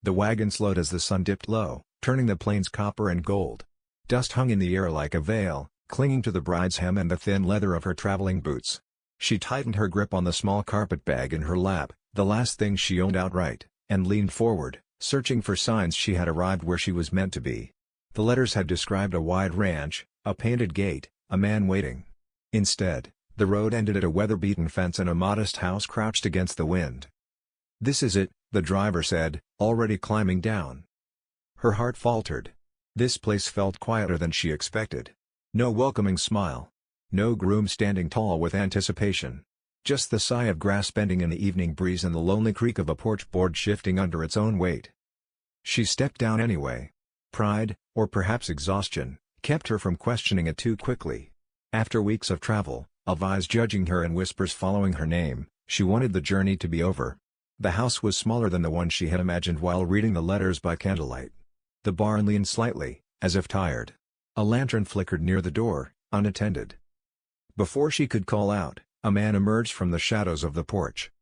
The wagon slowed as the sun dipped low, turning the plains copper and gold. Dust hung in the air like a veil, clinging to the bride's hem and the thin leather of her traveling boots. She tightened her grip on the small carpet bag in her lap, the last thing she owned outright, and leaned forward, searching for signs she had arrived where she was meant to be. The letters had described a wide ranch, a painted gate, a man waiting. Instead, the road ended at a weather-beaten fence and a modest house crouched against the wind. "This is it," the driver said, already climbing down. Her heart faltered. This place felt quieter than she expected. No welcoming smile. No groom standing tall with anticipation. Just the sigh of grass bending in the evening breeze and the lonely creak of a porch board shifting under its own weight. She stepped down anyway. Pride, or perhaps exhaustion, kept her from questioning it too quickly. After weeks of travel, of eyes judging her and whispers following her name, she wanted the journey to be over. The house was smaller than the one she had imagined while reading the letters by candlelight. The barn leaned slightly, as if tired. A lantern flickered near the door, unattended. Before she could call out, a man emerged from the shadows of the porch.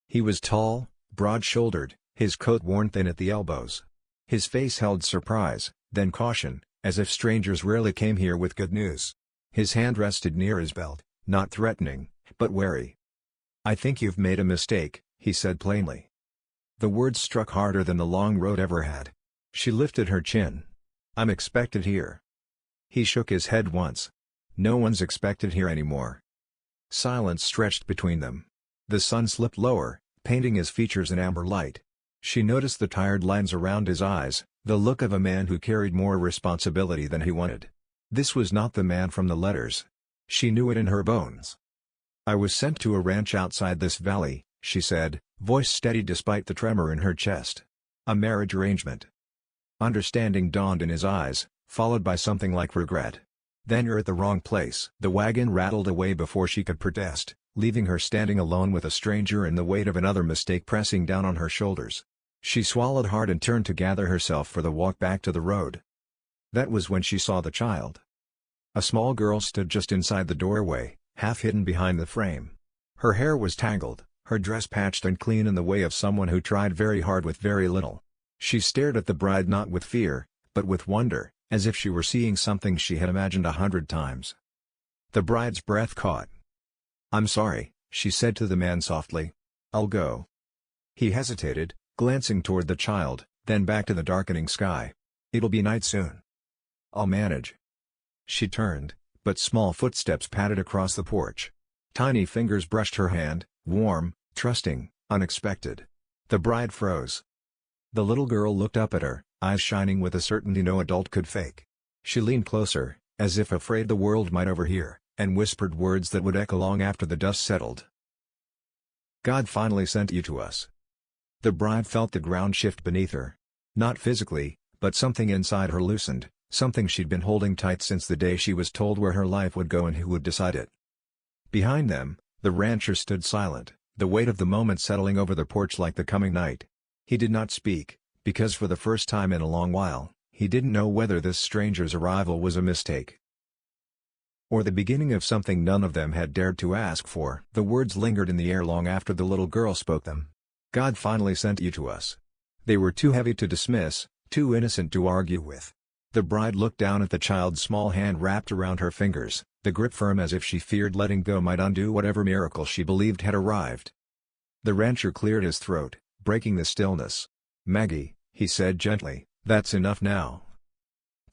He was tall, broad-shouldered, his coat worn thin at the elbows. His face held surprise, then caution, as if strangers rarely came here with good news. His hand rested near his belt, not threatening, but wary. "I think you've made a mistake," he said plainly. The words struck harder than the long road ever had. She lifted her chin. "I'm expected here." He shook his head once. "No one's expected here anymore." Silence stretched between them. The sun slipped lower, painting his features in amber light. She noticed the tired lines around his eyes, the look of a man who carried more responsibility than he wanted. This was not the man from the letters. She knew it in her bones. "I was sent to a ranch outside this valley," she said, voice steady despite the tremor in her chest. "A marriage arrangement." Understanding dawned in his eyes, followed by something like regret. "Then you're at the wrong place." The wagon rattled away before she could protest, leaving her standing alone with a stranger and the weight of another mistake pressing down on her shoulders. She swallowed hard and turned to gather herself for the walk back to the road. That was when she saw the child. A small girl stood just inside the doorway, half hidden behind the frame. Her hair was tangled, her dress patched and clean in the way of someone who tried very hard with very little. She stared at the bride not with fear, but with wonder, as if she were seeing something she had imagined 100 times. The bride's breath caught. "I'm sorry," she said to the man softly. "I'll go." He hesitated, glancing toward the child, then back to the darkening sky. "It'll be night soon." "I'll manage." She turned, but small footsteps padded across the porch. Tiny fingers brushed her hand, warm, trusting, unexpected. The bride froze. The little girl looked up at her, eyes shining with a certainty no adult could fake. She leaned closer, as if afraid the world might overhear, and whispered words that would echo long after the dust settled. "God finally sent you to us." The bride felt the ground shift beneath her. Not physically, but something inside her loosened, something she'd been holding tight since the day she was told where her life would go and who would decide it. Behind them, the rancher stood silent, the weight of the moment settling over the porch like the coming night. He did not speak, because for the first time in a long while, he didn't know whether this stranger's arrival was a mistake or the beginning of something none of them had dared to ask for. The words lingered in the air long after the little girl spoke them. "God finally sent you to us." They were too heavy to dismiss, too innocent to argue with. The bride looked down at the child's small hand wrapped around her fingers, the grip firm as if she feared letting go might undo whatever miracle she believed had arrived. The rancher cleared his throat, breaking the stillness. "Maggie," he said gently, "that's enough now."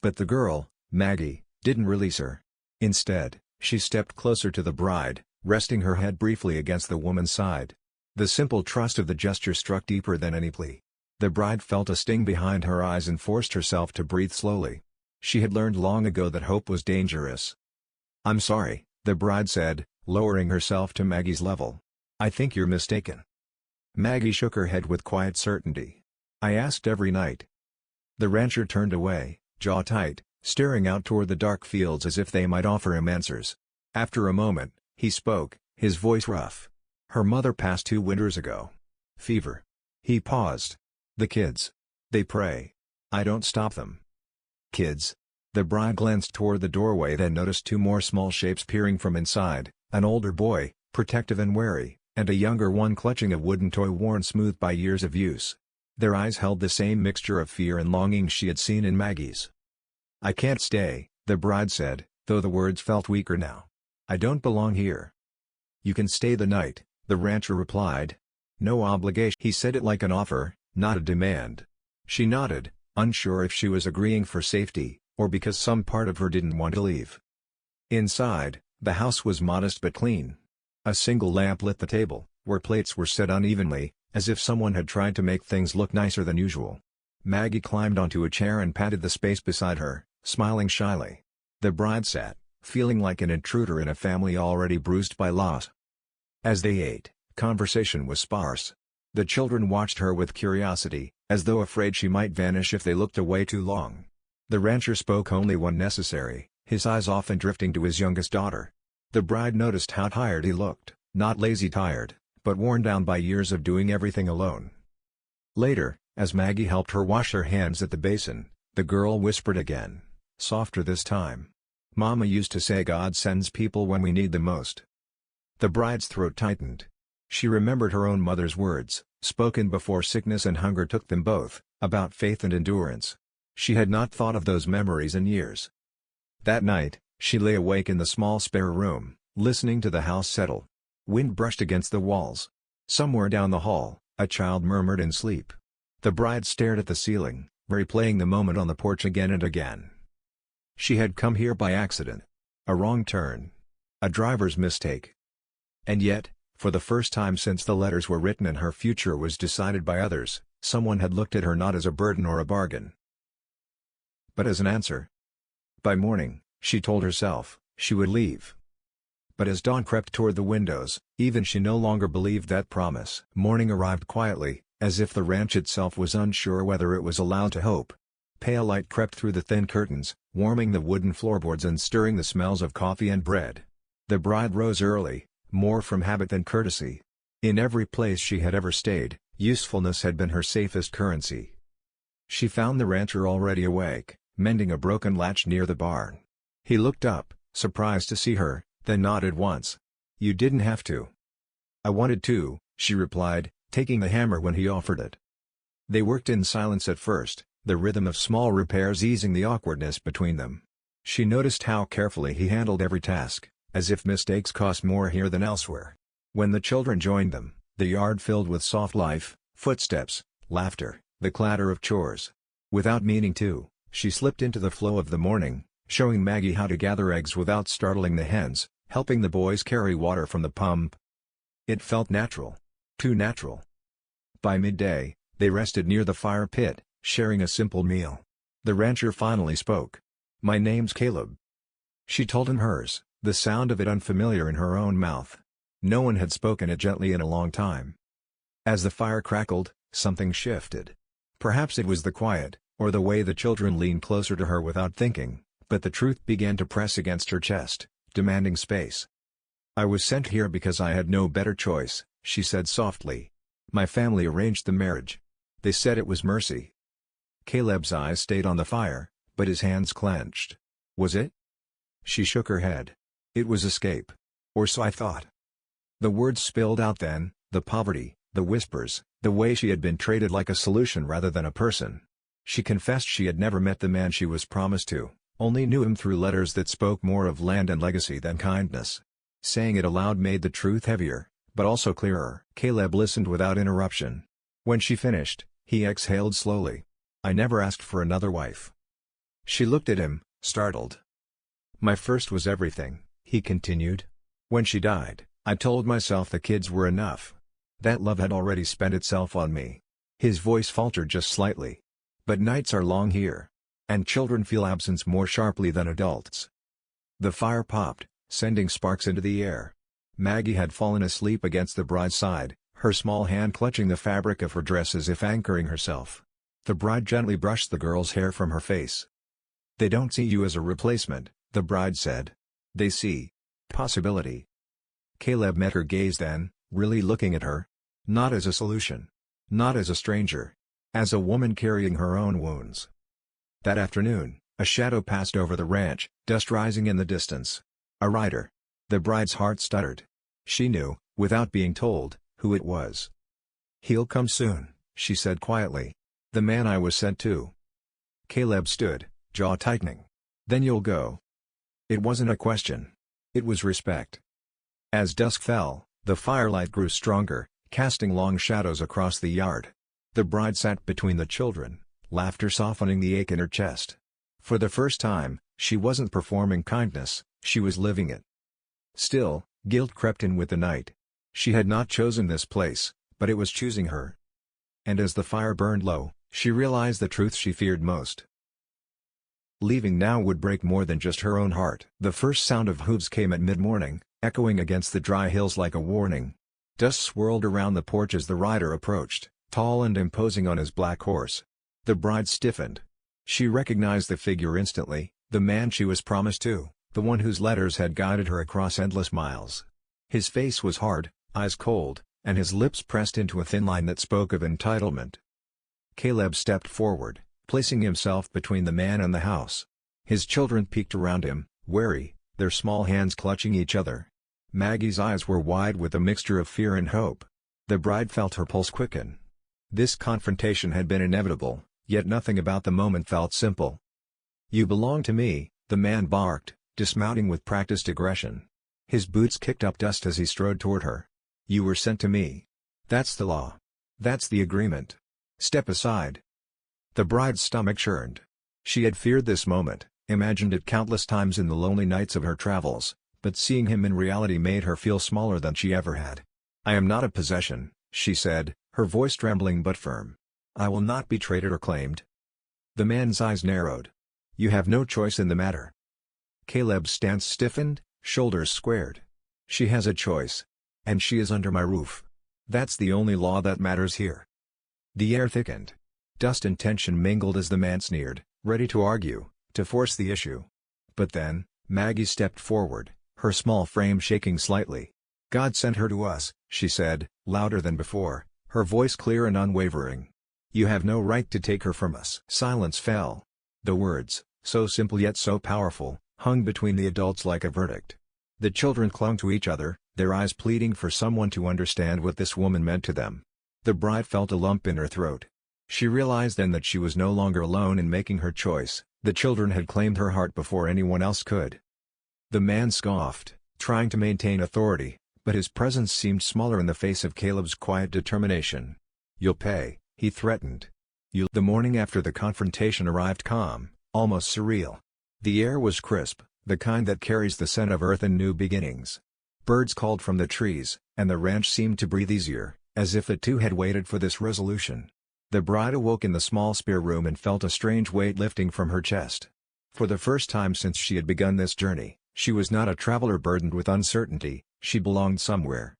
But the girl, Maggie, didn't release her. Instead, she stepped closer to the bride, resting her head briefly against the woman's side. The simple trust of the gesture struck deeper than any plea. The bride felt a sting behind her eyes and forced herself to breathe slowly. She had learned long ago that hope was dangerous. "I'm sorry," the bride said, lowering herself to Maggie's level. "I think you're mistaken." Maggie shook her head with quiet certainty. "I asked every night." The rancher turned away, jaw tight, staring out toward the dark fields as if they might offer him answers. After a moment, he spoke, his voice rough. "Her mother passed 2 winters ago. Fever." He paused. "The kids. They pray. I don't stop them." "Kids?" The bride glanced toward the doorway then noticed 2 more small shapes peering from inside, an older boy, protective and wary, and a younger one clutching a wooden toy worn smooth by years of use. Their eyes held the same mixture of fear and longing she had seen in Maggie's. "I can't stay," the bride said, though the words felt weaker now. "I don't belong here." "You can stay the night," the rancher replied. "No obligation." He said it like an offer, not a demand. She nodded, unsure if she was agreeing for safety, or because some part of her didn't want to leave. Inside, the house was modest but clean. A single lamp lit the table, where plates were set unevenly, as if someone had tried to make things look nicer than usual. Maggie climbed onto a chair and patted the space beside her, smiling shyly. The bride sat, feeling like an intruder in a family already bruised by loss. As they ate, conversation was sparse. The children watched her with curiosity, as though afraid she might vanish if they looked away too long. The rancher spoke only when necessary, his eyes often drifting to his youngest daughter. The bride noticed how tired he looked, not lazy tired, but worn down by years of doing everything alone. Later, as Maggie helped her wash her hands at the basin, the girl whispered again, softer this time. "Mama used to say God sends people when we need them most." The bride's throat tightened. She remembered her own mother's words, spoken before sickness and hunger took them both, about faith and endurance. She had not thought of those memories in years. That night, she lay awake in the small spare room, listening to the house settle. Wind brushed against the walls. Somewhere down the hall, a child murmured in sleep. The bride stared at the ceiling, replaying the moment on the porch again and again. She had come here by accident. A wrong turn. A driver's mistake. And yet, for the first time since the letters were written and her future was decided by others, someone had looked at her not as a burden or a bargain, but as an answer. By morning, she told herself, she would leave. But as dawn crept toward the windows, even she no longer believed that promise. Morning arrived quietly, as if the ranch itself was unsure whether it was allowed to hope. Pale light crept through the thin curtains, warming the wooden floorboards and stirring the smells of coffee and bread. The bride rose early, more from habit than courtesy. In every place she had ever stayed, usefulness had been her safest currency. She found the rancher already awake, mending a broken latch near the barn. He looked up, surprised to see her, then nodded once. "You didn't have to." "I wanted to," she replied, taking the hammer when he offered it. They worked in silence at first, the rhythm of small repairs easing the awkwardness between them. She noticed how carefully he handled every task, as if mistakes cost more here than elsewhere. When the children joined them, the yard filled with soft life, footsteps, laughter, the clatter of chores. Without meaning to, she slipped into the flow of the morning, showing Maggie how to gather eggs without startling the hens, helping the boys carry water from the pump. It felt natural. Too natural. By midday, they rested near the fire pit, sharing a simple meal. The rancher finally spoke. "My name's Caleb." She told him hers, the sound of it unfamiliar in her own mouth. No one had spoken it gently in a long time. As the fire crackled, something shifted. Perhaps it was the quiet, or the way the children leaned closer to her without thinking, but the truth began to press against her chest, demanding space. "I was sent here because I had no better choice," she said softly. "My family arranged the marriage. They said it was mercy." Caleb's eyes stayed on the fire, but his hands clenched. "Was it?" She shook her head. "It was escape. Or so I thought." The words spilled out then, the poverty, the whispers, the way she had been treated like a solution rather than a person. She confessed she had never met the man she was promised to, only knew him through letters that spoke more of land and legacy than kindness. Saying it aloud made the truth heavier, but also clearer. Caleb listened without interruption. When she finished, he exhaled slowly. "I never asked for another wife." She looked at him, startled. "My first was everything," he continued. "When she died, I told myself the kids were enough. That love had already spent itself on me." His voice faltered just slightly. "But nights are long here. And children feel absence more sharply than adults." The fire popped, sending sparks into the air. Maggie had fallen asleep against the bride's side, her small hand clutching the fabric of her dress as if anchoring herself. The bride gently brushed the girl's hair from her face. "They don't see you as a replacement," the bride said. "They see possibility." Caleb met her gaze then, really looking at her. Not as a solution. Not as a stranger. As a woman carrying her own wounds. That afternoon, a shadow passed over the ranch, dust rising in the distance. A rider. The bride's heart stuttered. She knew, without being told, who it was. "He'll come soon," she said quietly. "The man I was sent to." Caleb stood, jaw tightening. "Then you'll go?" It wasn't a question. It was respect. As dusk fell, the firelight grew stronger, casting long shadows across the yard. The bride sat between the children, laughter softening the ache in her chest. For the first time, she wasn't performing kindness, she was living it. Still, guilt crept in with the night. She had not chosen this place, but it was choosing her. And as the fire burned low, she realized the truth she feared most. Leaving now would break more than just her own heart. The first sound of hooves came at mid-morning, echoing against the dry hills like a warning. Dust swirled around the porch as the rider approached, tall and imposing on his black horse. The bride stiffened. She recognized the figure instantly, the man she was promised to, the one whose letters had guided her across endless miles. His face was hard, eyes cold, and his lips pressed into a thin line that spoke of entitlement. Caleb stepped forward, placing himself between the man and the house. His children peeked around him, wary, their small hands clutching each other. Maggie's eyes were wide with a mixture of fear and hope. The bride felt her pulse quicken. This confrontation had been inevitable, yet nothing about the moment felt simple. "You belong to me," the man barked, dismounting with practiced aggression. His boots kicked up dust as he strode toward her. "You were sent to me. That's the law. That's the agreement. Step aside." The bride's stomach churned. She had feared this moment, imagined it countless times in the lonely nights of her travels, but seeing him in reality made her feel smaller than she ever had. "I am not a possession," she said, her voice trembling but firm. "I will not be traded or claimed." The man's eyes narrowed. "You have no choice in the matter." Caleb's stance stiffened, shoulders squared. "She has a choice. And she is under my roof. That's the only law that matters here." The air thickened. Dust and tension mingled as the man sneered, ready to argue, to force the issue. But then, Maggie stepped forward, her small frame shaking slightly. "God sent her to us," she said, louder than before, her voice clear and unwavering. "You have no right to take her from us." Silence fell. The words, so simple yet so powerful, hung between the adults like a verdict. The children clung to each other, their eyes pleading for someone to understand what this woman meant to them. The bride felt a lump in her throat. She realized then that she was no longer alone in making her choice, the children had claimed her heart before anyone else could. The man scoffed, trying to maintain authority, but his presence seemed smaller in the face of Caleb's quiet determination. "You'll pay," he threatened. The morning after the confrontation arrived calm, almost surreal. The air was crisp, the kind that carries the scent of earth and new beginnings. Birds called from the trees, and the ranch seemed to breathe easier, as if it too had waited for this resolution. The bride awoke in the small spare room and felt a strange weight lifting from her chest. For the first time since she had begun this journey, she was not a traveler burdened with uncertainty, she belonged somewhere.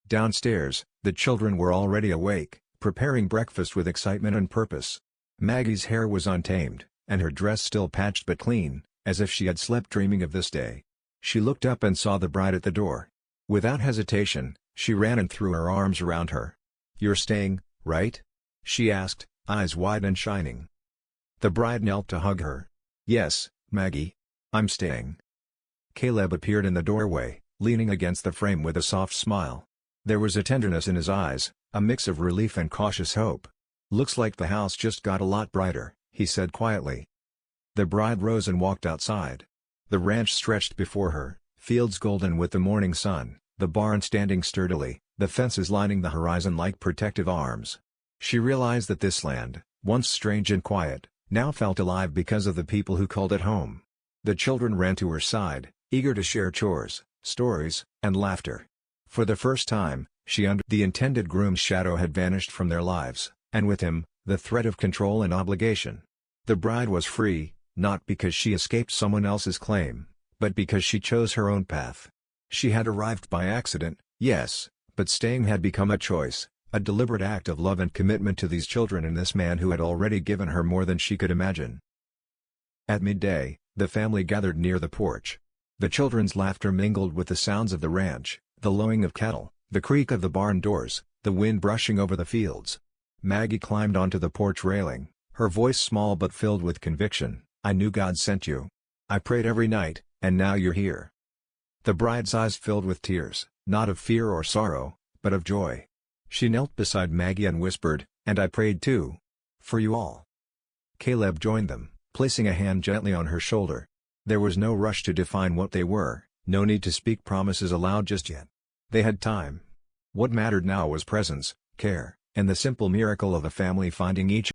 Downstairs, the children were already awake, preparing breakfast with excitement and purpose. Maggie's hair was untamed, and her dress still patched but clean, as if she had slept dreaming of this day. She looked up and saw the bride at the door. Without hesitation, she ran and threw her arms around her. "You're staying, right?" she asked, eyes wide and shining. The bride knelt to hug her. "Yes, Maggie. I'm staying." Caleb appeared in the doorway, leaning against the frame with a soft smile. There was a tenderness in his eyes, a mix of relief and cautious hope. "Looks like the house just got a lot brighter," he said quietly. The bride rose and walked outside. The ranch stretched before her, fields golden with the morning sun, the barn standing sturdily, the fences lining the horizon like protective arms. She realized that this land, once strange and quiet, now felt alive because of the people who called it home. The children ran to her side, eager to share chores, stories, and laughter. For the first time, the intended groom's shadow had vanished from their lives, and with him, the threat of control and obligation. The bride was free, not because she escaped someone else's claim, but because she chose her own path. She had arrived by accident, yes, but staying had become a choice, a deliberate act of love and commitment to these children and this man who had already given her more than she could imagine. At midday, the family gathered near the porch. The children's laughter mingled with the sounds of the ranch, the lowing of cattle, the creak of the barn doors, the wind brushing over the fields. Maggie climbed onto the porch railing, her voice small but filled with conviction. "I knew God sent you. I prayed every night, and now you're here." The bride's eyes filled with tears, not of fear or sorrow, but of joy. She knelt beside Maggie and whispered, And I prayed too. For you all. Caleb joined them, placing a hand gently on her shoulder. There was no rush to define what they were, no need to speak promises aloud just yet. They had time. What mattered now was presence, care, and the simple miracle of a family finding each